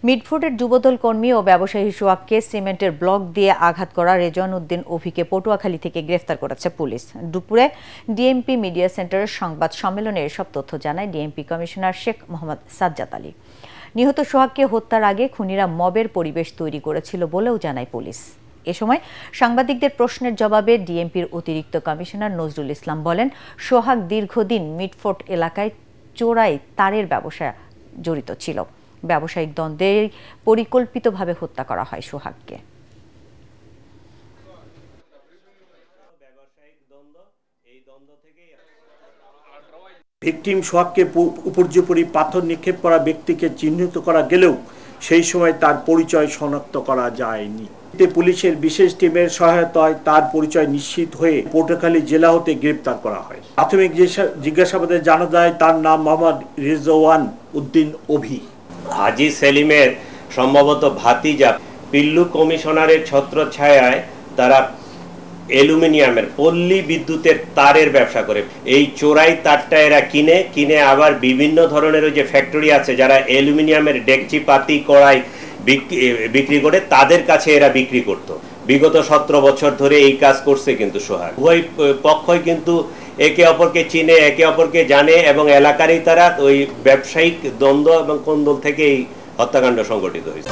মিটফোর্ডের যুবদল কর্মী ও ব্যবসায়ী সোহাগকে সিমেন্টের ব্লক দিয়ে আঘাত করা রেজওয়ান উদ্দিন অভিকে পটুয়াখালী থেকে গ্রেফতার করেছে পুলিশ। দুপুরে ডিএমপি মিডিয়া সেন্টারের সংবাদ সম্মেলনে এসব তথ্য জানায় ডিএমপি কমিশনার শেখ মোহাম্মদ সাজ্জাদ আলী। নিহত সোহাগকে হত্যার আগে খুনিরা মবের পরিবেশ তৈরি করেছিল বলেও জানায় পুলিশ। এ সময় সাংবাদিকদের প্রশ্নের জবাবে ডিএমপির অতিরিক্ত কমিশনার নজরুল ইসলাম বলেন, সোহাগ দীর্ঘদিন মিটফোর্ড এলাকায় চোরাই তারের ব্যবসায় জড়িত ছিল। ব্যবসায়িক দ্বন্দ্বে পরিকল্পিতভাবে হত্যা করা হয় সোহাগকে। ভিকটিম সোহাগকে উপর্যুপরি পাথর নিক্ষেপ করা ব্যক্তিকে চিহ্নিত করা গেলেও সেই সময় তার পরিচয় শনাক্ত করা যায়নি। পুলিশের বিশেষ টিমের সহায়তায় তার পরিচয় নিশ্চিত হয়ে পটুয়াখালী জেলা হতে গ্রেপ্তার করা হয়। প্রাথমিক জিজ্ঞাসাবাদে জানা যায় তার নাম মোহাম্মদ রেজওয়ান উদ্দিন অভি। হাজী সেলিমের সম্ভবত ভাতিজা। পিল্লু কমিশনারের ছত্রছায়ায় তারা অ্যালুমিনিয়ামের পল্লী বিদ্যুতের তারের ব্যবসা করে। এই চোরাই তারটা এরা কিনে আবার বিভিন্ন ধরনের ওই যে ফ্যাক্টরি আছে যারা অ্যালুমিনিয়ামের ডেকচি পাতি কড়াই বিক্রি করে, তাদের কাছে এরা বিক্রি করত। বিগত 17 বছর ধরে এই কাজ করছে কিন্তু সোহাগ। উভয় পক্ষই কিন্তু একে অপরকে চিনে, একে অপরকে জানে এবং এলাকারই তারা ওই ব্যবসায়িক দ্বন্দ্ব এবং কোন্দল থেকে এই হত্যাকাণ্ড সংঘটিত হয়েছে।